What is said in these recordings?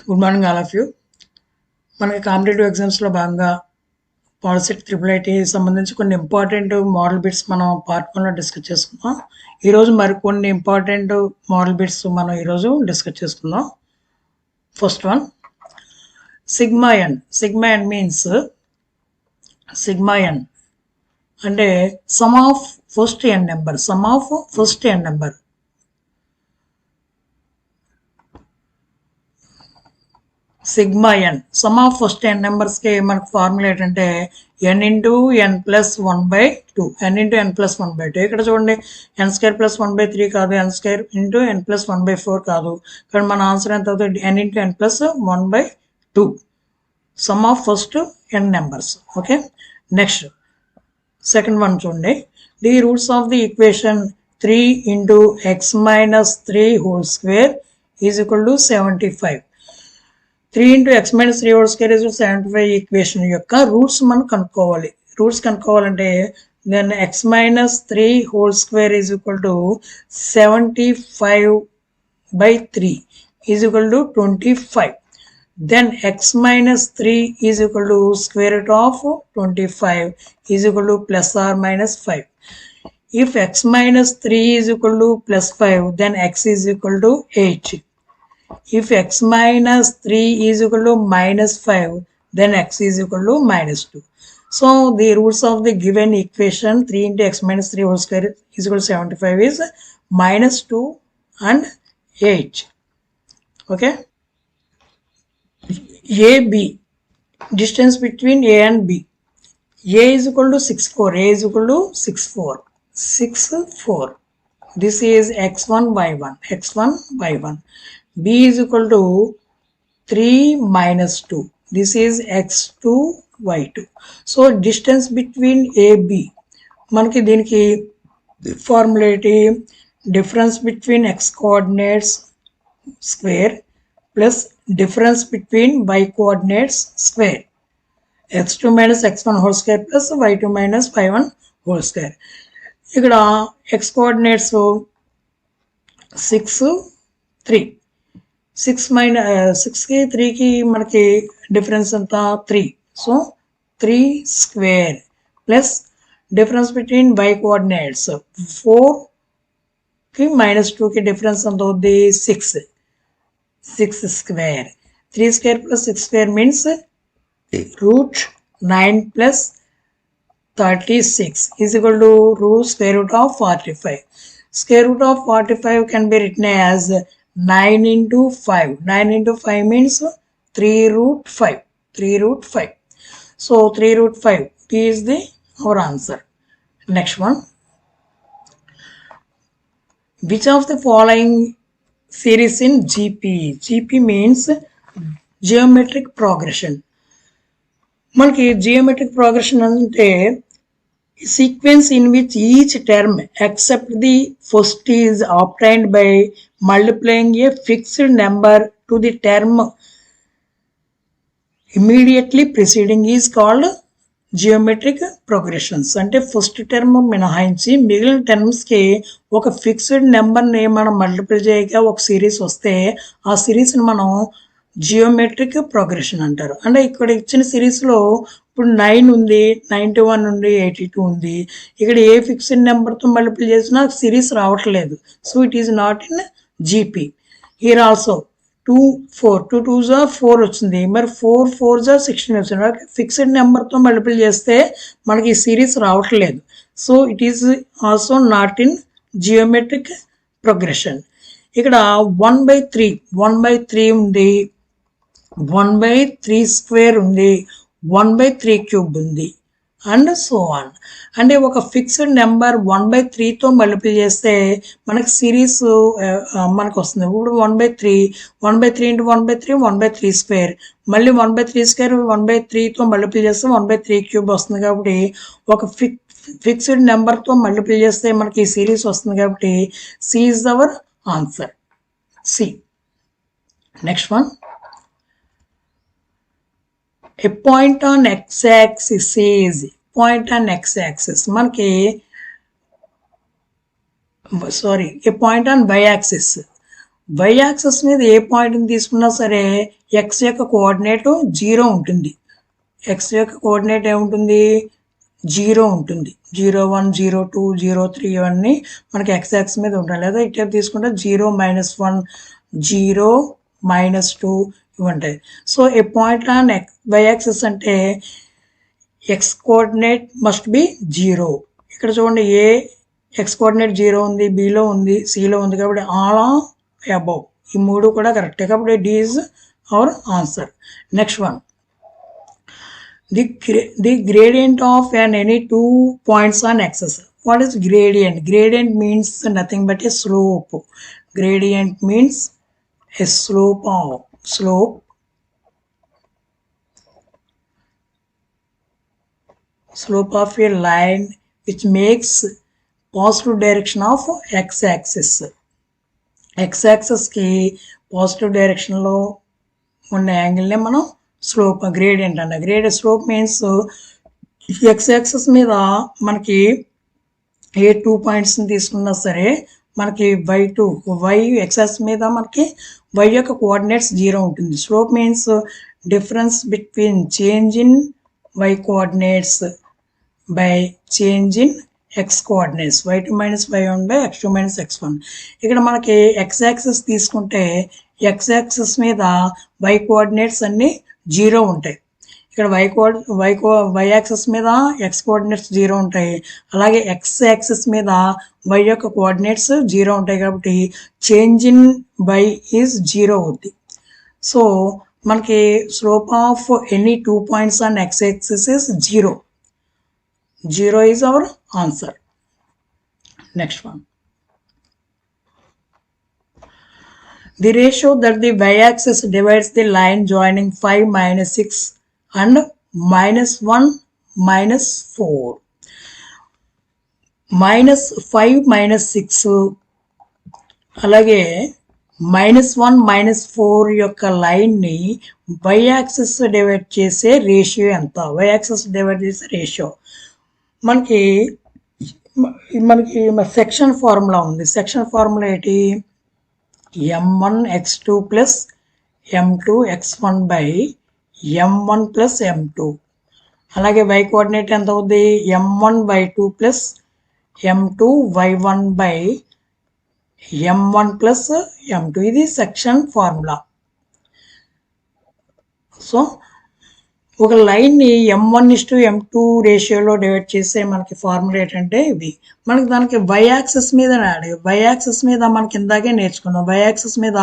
Good morning all of you. మనకి competitive ఎగ్జామ్స్లో భాగంగా పాలిసెట్ ట్రిపుల్ ఐటీ సంబంధించి కొన్ని ఇంపార్టెంట్ మోడల్ బిట్స్ మనం పార్ట్ 1లో డిస్కస్ చేసుకుందాం. ఈరోజు మరికొన్ని ఇంపార్టెంట్ మోడల్ బిట్స్ మనం ఈరోజు డిస్కస్ చేసుకుందాం. First one, sigma n. Sigma n means sigma n అంటే sum of first n number. Sum of first n number. Sigma n sum of first n నెంబర్స్కి మనకు formula ఏంటంటే n into n plus 1/2. N into n plus 1/2. ఇక్కడ చూడండి, n square plus 1/3 కాదు, n square into n plus 1/4 కాదు. ఇక్కడ మన answer ఎంత అవుతుంది? N into n plus 1/2. Sum of first n numbers. Okay, next second one చూడండి. The roots of the equation 3 into x minus 3 whole square is equal to 75. 3 into x minus 3 whole square is 75 equation యొక్క roots మనం కనుక్కోవాలి. Roots కనుక్కోవాలంటే then x minus 3 whole square is equal to 75/3 is equal to 25. Then x minus 3 is equal to square root of 25 is equal to plus or minus 5. If x minus 3 is equal to plus 5, then x is equal to 8. If x minus 3 is equal to minus 5, then x is equal to minus 2. So the roots of the given equation 3 into x minus 3 whole square is equal to 75 is minus 2 and 8. Okay. AB, distance between A and B. A is equal to 6,4. A is equal to 6,4. 6,4. This is x1 y1. x1 y1. B is equal to 3 minus 2. This is x2 y2. So distance between AB. మనకి దీనికి formula ఏంటి? Difference between x coordinates square plus difference between y coordinates square. x2 minus x1 whole square plus y2 minus y1 whole square. ఇక్కడ x coordinates 6, 3. 6కి 3కి మనకి difference ఎంత? 3. So 3 square plus difference between y coordinates 4కి minus 2కి difference ఎంత అవుద్ది? 6. 6 square. 3 square plus 6 square means root 9 plus 36 is equal to root square root of 45. Square root of 45 can be written as 9 into 5. 9 into 5 means 3 root 5. 3 root 5. So 3 root 5 is our answer. Next one. Which of the following series in GP? GP means geometric progression. మనకి geometric progression అంటే sequence in which each term except the first is obtained by multiplying a fixed number to the term immediately preceding is called geometric progressions. అంటే first term మినహాయించి మిగిలిన టర్మ్స్కి ఒక fixed నెంబర్ని మనం multiple చేయగా ఒక సిరీస్ వస్తే ఆ సిరీస్ని మనం జియోమెట్రిక్ ప్రోగ్రెషన్ అంటారు. అంటే ఇక్కడ ఇచ్చిన సిరీస్లో ఇప్పుడు 9 ఉంది, 91 ఉంది, 82 ఉంది. ఇక్కడ ఏ ఫిక్స్డ్ నెంబర్తో మల్టిపుల్ చేసినా సిరీస్ రావట్లేదు. So it is not in GP. Here also 2, 4. 2 2s are 4 వచ్చింది. మరి 4 4s are 16 వచ్చింది. ఫిక్స్డ్ నెంబర్తో మల్టిపుల్ చేస్తే మనకి ఈ సిరీస్ రావట్లేదు. So it is also not in geometric progression. ఇక్కడ 1/3 ఉంది, 1/3 స్క్వేర్ ఉంది, 1/3 క్యూబ్ ఉంది అండ్ సో ఆన్. అంటే ఒక ఫిక్స్డ్ నెంబర్ 1/3తో మల్టిపుల్ చేస్తే మనకి సిరీస్ మనకు వస్తుంది. ఇప్పుడు 1/3 ఇంటూ 1/3 1/3 స్క్వేర్, మళ్ళీ 1/3 స్క్వేర్ 1/3తో మల్టిపుల్ చేస్తే 1/3 క్యూబ్ వస్తుంది. కాబట్టి ఒక ఫిక్స్డ్ నెంబర్తో మల్టిపుల్ చేస్తే మనకి ఈ సిరీస్ వస్తుంది. కాబట్టి C is our answer. C. Next one. A point on x-axis is మనకి a point on y-axis Y axis మీద ఏ పాయింట్ని తీసుకున్నా సరే ఎక్స్ యొక్క కోఆర్డినేట్ 0 ఉంటుంది. ఎక్స్ యొక్క కోఆర్డినేట్ ఏముంటుంది, 0 ఉంటుంది. 01, 02, 03 ఇవన్నీ మనకి ఎక్స్ యాక్సిస్ మీద ఉంటాయి. లేదా ఇటు తీసుకుంటే 0, -1, 0, -2 ఇవి ఉంటాయి. So a point on Y axis అంటే ఎక్స్ కోఆర్డినేట్ మస్ట్ బి 0. ఇక్కడ చూడండి, ఏ ఎక్స్ కోఆర్డినేట్ 0 ఉంది, బిలో ఉంది, సిలో ఉంది, కాబట్టి ఆల్ అబౌవ్ ఈ మూడు కూడా కరెక్టే. కాబట్టి D is our answer. Next one, the gradient of any 2 points on axis. What is gradient? Gradient means nothing but a slope. Gradient means a slope of a line which makes positive direction of x-axis. x-axis की positive direction లో ఉన్న యాంగిల్నే మనం slope gradient అన్న. Gradient slope means X axis మీద మనకి ఏ 2 పాయింట్స్ని తీసుకున్నా సరే మనకి వై ఎక్స్ యాక్సిస్ మీద మనకి వై యొక్క కోఆర్డినేట్స్ 0 ఉంటుంది. Slope means difference between change in Y coordinates by change in X coordinates, y2 - y1 by x2 - x1. ఇక్కడ మనకి ఎక్స్ యాక్సిస్ తీసుకుంటే ఎక్స్ యాక్సిస్ మీద వై కోఆర్డినేట్స్ అన్నీ 0 ఉంటాయి. ఇక్కడ వై యాక్సిస్ మీద ఎక్స్ కోఆర్డినేట్స్ 0 ఉంటాయి. అలాగే ఎక్స్ యాక్సిస్ మీద వై యొక్క కోఆర్డినేట్స్ 0 ఉంటాయి. కాబట్టి చేంజ్ ఇన్ వై ఈజ్ 0 అవుద్ది. సో మనకి slope of any 2 points on X axis is 0. 0 is our answer. Next one. The ratio that the y-axis divides the line joining 5, -6 and -1, -4. -5, -6 అలాగే -1, -4 యొక్క లైన్ని why axis divide చేసే ratio ఎంత? Why axis divide చేసే ratio మనకి section formula ఉంది. Section formula ఏంటి? m1x2 plus m2x1 by m1 plus m2. అలాగే వై కోఆర్డినేట్ ఎంత అవుద్ది? m1y2 plus m2y1 by m1 plus m2. ఇది సెక్షన్ ఫార్ములా. సో ఒక లైన్ని m1:m2 రేషియోలో డివైడ్ చేసే మనకి ఫార్ములా ఏంటంటే ఇది. మనకి దానికి వై యాక్సిస్ మీద వై యాక్సిస్ మీద మనకి ఇందాకే నేర్చుకున్నాం. వై యాక్సిస్ మీద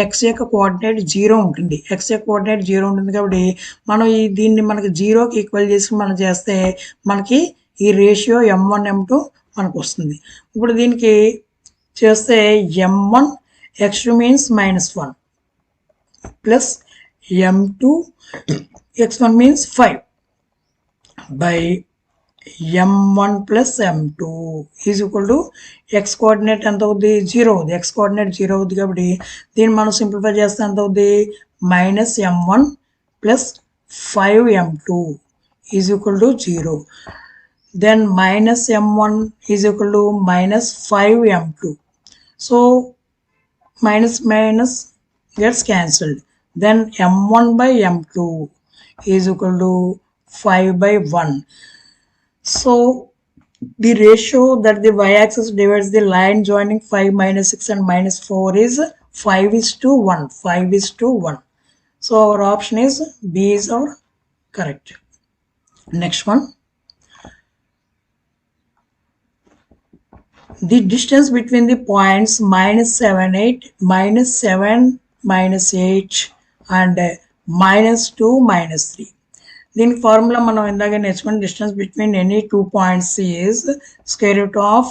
ఎక్స్ యొక్క కోఆర్డినేట్ 0 ఉంటుంది. ఎక్స్ యొక్క కోఆర్డినేట్ 0 ఉంటుంది. కాబట్టి మనం దీన్ని మనకి 0కి ఈక్వల్ చేసి మనం చేస్తే మనకి ఈ రేషియో m1:m2 మనకు వస్తుంది. ఇప్పుడు దీనికి చేస్తే m1x2 means -1 plus m2x1 means 5 by m1 plus m2 is equal to x coordinate ఎంత అవుద్ది? 0 అవుద్ది. x coordinate 0 అవుద్ది. కాబట్టి దీన్ని మనం సింప్లిఫై చేస్తే ఎంత అవుద్ది? -m1 plus 5m2 is equal to 0. Then -m1 is equal to -5m2. So minus gets cancelled. Then m1 by m2 is equal to 5 by 1. So the ratio that the y-axis divides the line joining 5, -6 and -4 is 5:1. 5:1. So our option is B is our correct. Next one. The distance between the points -7, 8, -7, -8 and -2, -3. దీనికి formula మనం ఇందాక నేర్చుకున్న distance between any 2 points is square root of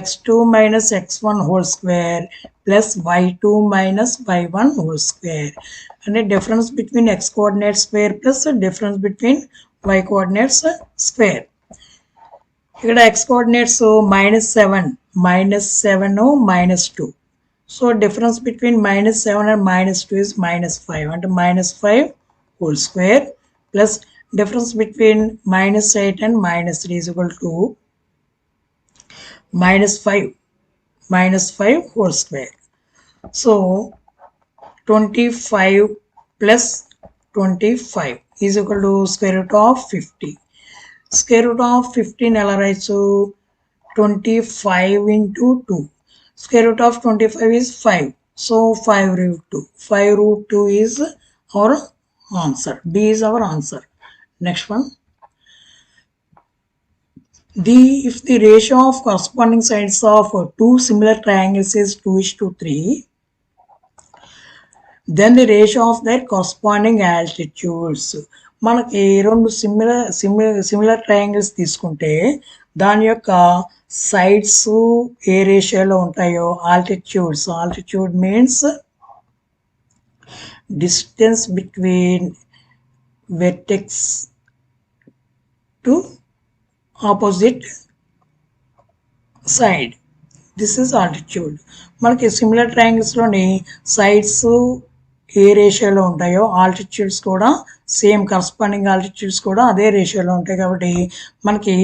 x2 - x1 whole square plus y2 - y1 whole square. అంటే difference between x coordinate square plus difference between y coordinates square. ఇక్కడ x coordinates -7, -2. So difference between -7 and -2 is -5. అంటే -5 whole square plus difference between -8 and -3 is equal to -5 whole square. So 25 plus 25 is equal to square root of 50. Square root of 15 ఎలా రాయొచ్చు? 25 into 2. Square root of 25 is 5. So 5 root 2. 5 root 2 is our answer. B is our answer. Next one. If the ratio of corresponding sides of two similar triangles is 2:3, then the ratio of their corresponding altitudes. మనకి రెండు similar triangles తీసుకుంటే దాని యొక్క sides ఏ రేషియోలో ఉంటాయో altitude means distance between vertex to opposite side, this is altitude. మనకి similar ట్రయాంగిల్స్లోని sides ఏ రేషియోలో ఉంటాయో ఆల్టిట్యూడ్స్ కూడా సేమ్, కరస్పాండింగ్ ఆల్టిట్యూడ్స్ కూడా అదే రేషియోలో ఉంటాయి. కాబట్టి మనకి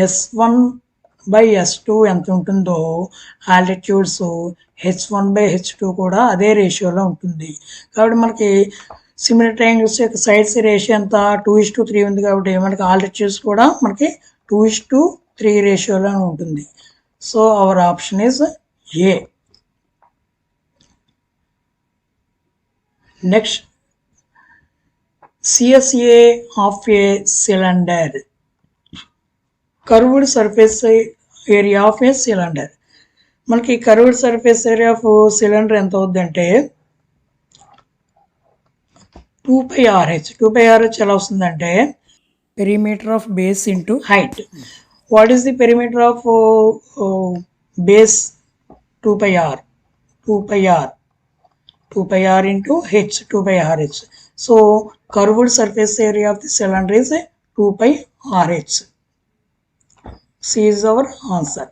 S1/S2 ఎంత ఉంటుందో ఆల్టిట్యూడ్స్ H1/H2 కూడా అదే రేషియోలో ఉంటుంది. కాబట్టి మనకి సిమిలర్ ట్రయాంగిల్స్ యొక్క సైడ్స్ రేషియో ఎంత? 2:3 ఉంది. కాబట్టి మనకి ఆల్టిట్యూడ్స్ కూడా మనకి 2:3 రేషియోలో ఉంటుంది. So our option is a. Next, CSA of a cylinder, curved surface area of a cylinder. మనకి curved surface area of cylinder ఎంత అవుద్దంటే 2πRh. 2πRh ఎలా వస్తుందంటే perimeter of base into height. What is the perimeter of base? 2πr. 2πr into h, 2πRh. So curved surface area of the cylinder is 2πRh. C is our answer.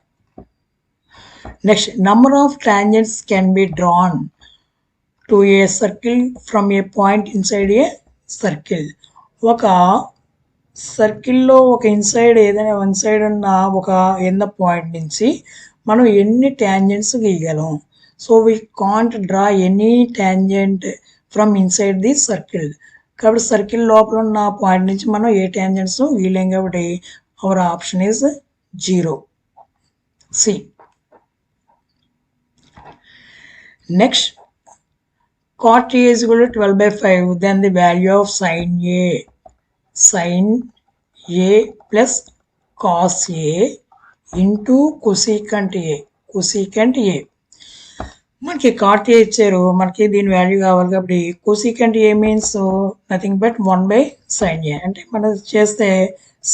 Next, number of tangents can be drawn to a circle from a point inside a circle. ఒక సర్కిల్లో ఒక inside ఏదైనా one side ఉన్న ఒక ఎన్న point నుంచి మనం ఎన్ని ట్యాంజెంట్స్ గీయగలం? So we can't draw any tangent from inside the circle. కాబట్టి సర్కిల్ లోపల ఉన్న పాయింట్ నుంచి మనం ఏ ట్యాంజెంట్స్ గీయలేం. కాబట్టి our option is 0. C. Next, cot A is equal to 12/5. Then the value of sin A plus cos A into cosecant A. మనకి cot A ఇచ్చారు, మనకి దీని వాల్యూ కావాలి. కాబట్టి cosecant A means nothing but 1/sin A. అంటే మనం చేస్తే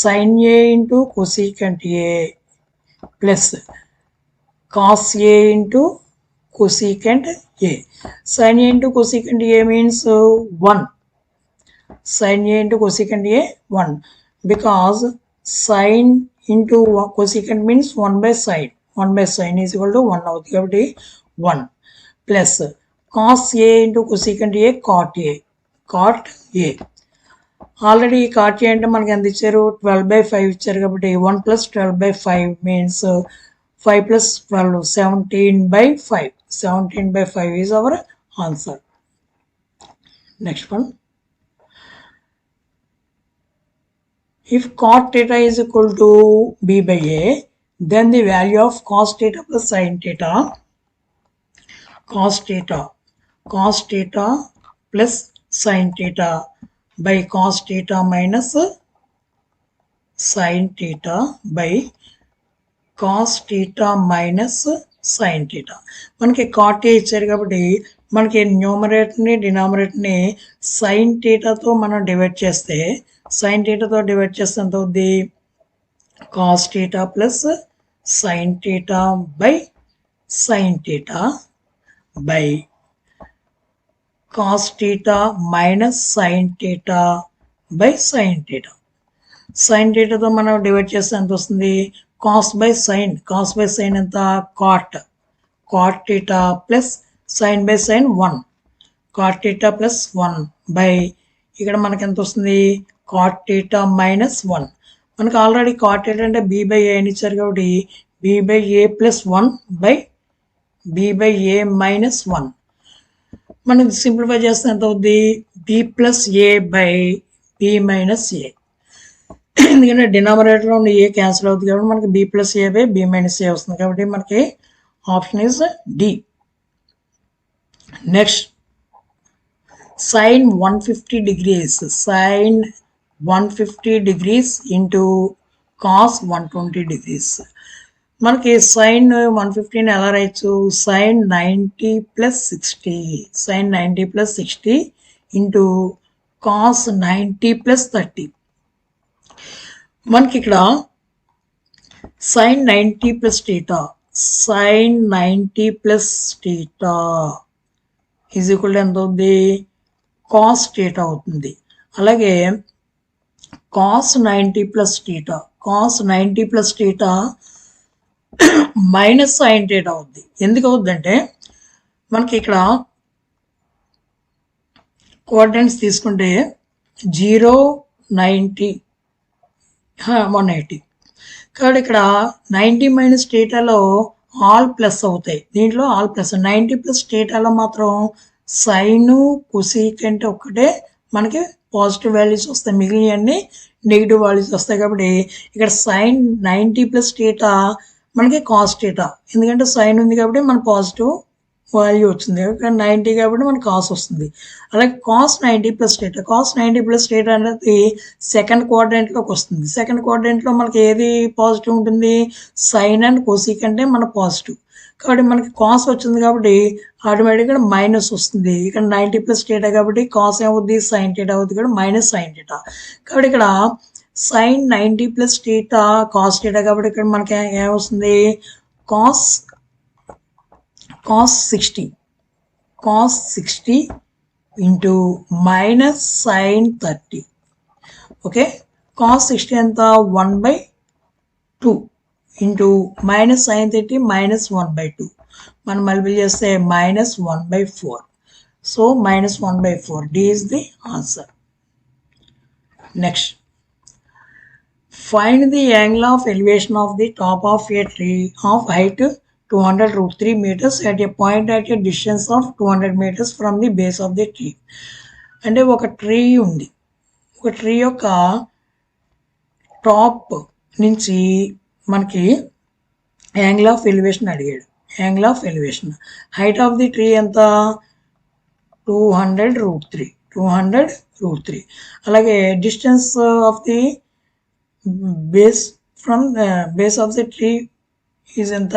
sin A into cosecant A plus cos A into cosecant A. Sin A into cosecant A means 1. Sin A into cosecant A 1, because sin into cosecant means 1/sin. 1/sin is equal to 1 అవుతుంది. కాబట్టి 1 plus cos A into cosecant A cot A. Already cot A అంటే మనకి ఎంత ఇచ్చారు? 12/5 ఇచ్చారు. కాబట్టి 1 plus 12/5 means 5 plus 12, 17/5. 17/5 is our answer. Next one. If cot theta is equal to B/A, then the value of cos theta plus sin theta, cos theta plus sin theta by cos theta minus sin theta by cos theta minus sin theta. మనకి cot A ఇచ్చారు కాబట్టి మనకి న్యూమరేటర్ని డినామినేటర్ని sin thetaతో మనం divide చేస్తే ఎంత అవుద్ది? cos theta plus sin theta by sin theta by cos theta minus sin theta by sin theta. sin thetaతో మనం divide చేస్తే ఎంత వస్తుంది? cos by sin ఎంత? cot theta plus sin by sin 1, cot theta plus 1 by ఇక్కడ మనకి ఎంత వస్తుంది? cot theta minus 1. మనకు ఆల్రెడీ cot theta అంటే B/A అని ఇచ్చారు. కాబట్టి b by a plus 1 by b by a minus 1. మనం సింప్లిఫై చేస్తే ఎంత అవుద్ది, b plus a by b minus a. ఎందుకంటే డినామినేటర్లో ఉన్న ఏ క్యాన్సిల్ అవుతుంది కాబట్టి మనకి b plus a by b minus a వస్తుంది. కాబట్టి మనకి option is D. Next sin 150 degrees, sin 150 degrees into cos 120 degrees. మనకి sin 150 ఎలా రాయొచ్చు, sin 90 plus 60, sin 90 plus 60 into cos 90 plus 30. మనకి ఇక్కడ sin 90 plus theta, sin 90 plus theta is equal to ఎంత అవుతుంది, cos theta అవుతుంది. అలాగే cos 90 plus theta, cos 90 plus theta minus sin theta అవుద్ది. ఎందుకు అవుద్దంటే మనకి ఇక్కడ కోఆర్డినేట్స్ తీసుకుంటే 0, 90, 180. కాబట్టి ఇక్కడ 90 మైనస్ thetaలో ఆల్ ప్లస్ అవుతాయి. దీంట్లో ఆల్ ప్లస్. 90 ప్లస్ thetaలో మాత్రం సైన్ కొసీకెంట్ ఒక్కటే మనకి పాజిటివ్ వాల్యూస్ వస్తాయి, మిగిలినవన్నీ నెగిటివ్ వాల్యూస్ వస్తాయి. కాబట్టి ఇక్కడ sin 90 ప్లస్ theta మనకి కాస్ theta, ఎందుకంటే సైన్ ఉంది కాబట్టి మన పాజిటివ్ వాల్యూ వచ్చింది, 90 కాబట్టి మనకి కాస్ వస్తుంది. అలాగే cos 90 plus theta, cos 90 plus theta అనేది సెకండ్ క్వాడ్రంట్లోకి వస్తుంది. సెకండ్ క్వాడ్రంట్లో మనకి ఏది పాజిటివ్ ఉంటుంది, సైన్ అండ్ కొసీకంటే మన పాజిటివ్. కాబట్టి మనకి కాస్ వచ్చింది కాబట్టి ఆటోమేటిక్గా మైనస్ వస్తుంది. ఇక్కడ 90 ప్లస్ theta కాబట్టి కాస్ ఏమవుద్ది, సైన్ theta అవుతుంది కాబట్టి మైనస్ సైన్ theta. కాబట్టి ఇక్కడ sin 90 plus theta cos theta కాబట్టి ఇక్కడ మనకి ఏమొస్తుంది, cos 60, cos 60 into minus sin 30. Okay, cos 60 ఎంత, 1/2 ఇంటూ మైనస్ sin 30 మైనస్ 1/2. మనం మల్టిప్లై చేస్తే minus 1/4. So minus 1/4, D is the answer. Next, find the angle of elevation of the top of a tree of height 200√3 meters at a point at a distance of 200 meters from the base of the tree. అంటే ఒక tree ఉంది, ఒక tree యొక్క top నుంచి మనకి angle of elevation అడిగాడు. Angle of elevation, height of the tree ఎంత, 200√3. అలాగే distance of the base from the base of the tree is ఎంత,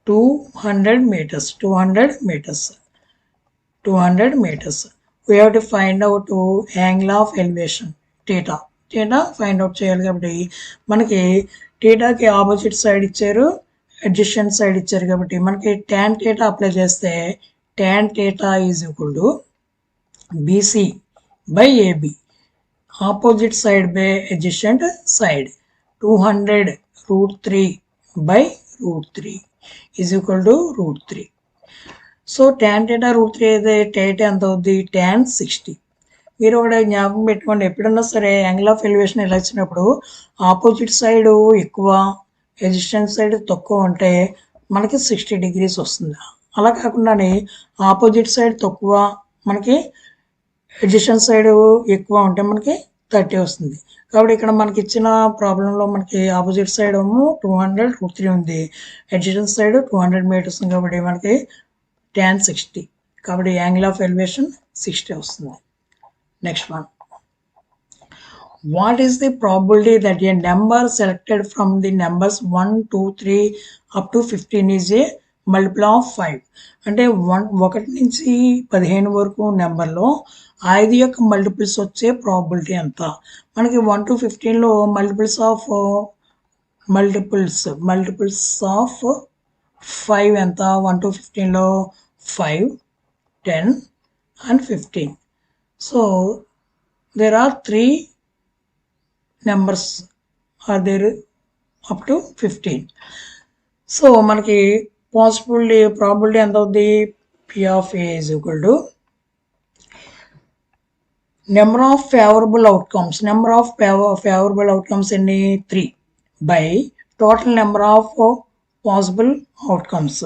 200 meters. 200 meters. We have to find out angle of elevation theta find out చేయాలి. కాబట్టి మనకి thetaకి opposite side ఇచ్చారు, adjacent side ఇచ్చారు. కాబట్టి మనకి tan theta అప్లై చేస్తే tan theta is equal to BC by AB, opposite side by adjacent side, 200√3 by √3 is equal to √3. So tan theta √3 అయితే theta ఎంత అవుద్ది, tan 60. మీరు ఒకటి జ్ఞాపకం పెట్టుకోండి, ఎప్పుడన్నా సరే యాంగిల్ ఆఫ్ ఎలివేషన్ ఇలా ఇచ్చినప్పుడు ఆపోజిట్ సైడ్ ఎక్కువ, అడ్జసెంట్ సైడ్ తక్కువ ఉంటే మనకి 60 degrees వస్తుంది. అలా కాకుండానే ఆపోజిట్ సైడ్ తక్కువ, మనకి అడ్జసెంట్ సైడ్ ఎక్కువ ఉంటే మనకి 30 వస్తుంది. కాబట్టి ఇక్కడ మనకి ఇచ్చిన ప్రాబ్లంలో మనకి ఆపోజిట్ సైడ్ ఏమో 200√3 ఉంది, అడ్జసెంట్ సైడ్ 200 meters ఉంది. కాబట్టి మనకి tan 60, కాబట్టి యాంగిల్ ఆఫ్ ఎలివేషన్ 60 వస్తుంది. Next one, what is the probability that A number selected from the numbers 1, 2, 3 up to 15 is a multiple of 5. అంటే 1 నుంచి 15 వరకు నెంబర్లో 5 యొక్క మల్టిపుల్స్ వచ్చే ప్రాబిలిటీ ఎంత. మనకి 1 to 15లో మల్టిపుల్స్ ఆఫ్ 5 ఎంత, 1 to 15లో 5, 10 and 15. So there are 3 numbers are there up to 15. So మనకి ప్రాబిలిటీ ఎంత అవుతుంది, P of A is equal to number of favorable outcomes ఎన్ని, 3 by total number of possible outcomes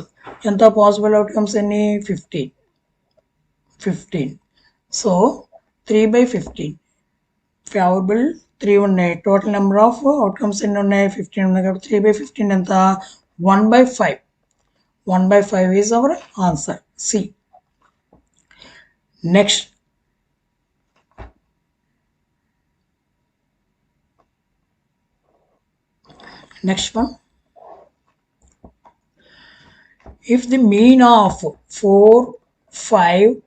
ఎంత possible outcomes ఎన్ని 15 so 3/15 favourable 3 ఉన్నాయి total number of outcomes ఎన్ని ఉన్నాయి 15 ఉన్నాయి కాబట్టి 3/15 ఎంత 1/5 1/5 is our answer C. Next one, if the mean of 4, 5,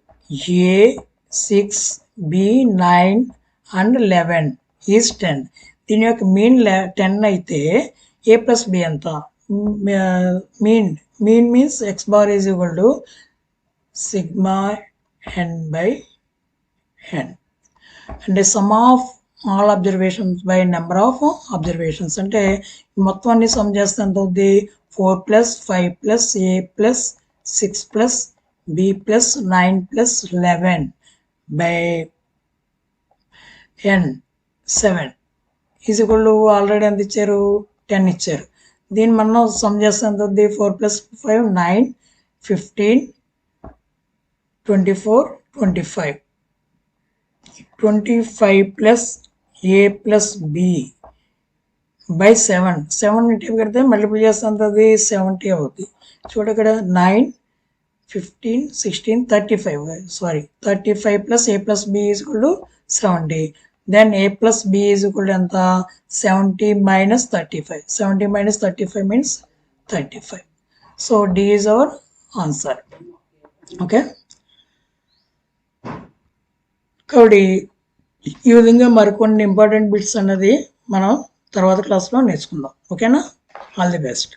A, 6, B, 9 and 11 is 10. దీని యొక్క మీన్ 10 అయితే A plus B ఎంత mean means x bar is equal to sigma n by n and the sum of all observations by number of observations అంటే మొత్తం అన్ని some చేస్తే ఎంత అవుద్ది 4 plus 5 plus A plus 6 plus B plus 9 plus 11 by n 7 is equal to already ఎంత ఇచ్చారు 10 ఇచ్చారు దీన్ని మనం సమ్ చేస్తే ఎంత అవుద్ది 4 plus 5 9 15 24 25 25 plus A plus B by 7 ఇంటికి పెడితే మల్టిపుల్ చేస్తే అంత అది 70 అవుతుంది చూడ ఇక్కడ 9 15 16 35 plus A plus B is equal to 70 then A plus B is equal to ఎంత 70 minus 35 means 35 so D is our answer okay కాబట్టి ఈ విధంగా మరికొన్ని ఇంపార్టెంట్ బిట్స్ అన్నది మనం తర్వాత క్లాస్లో నేర్చుకుందాం ఓకేనా ఆల్ ది బెస్ట్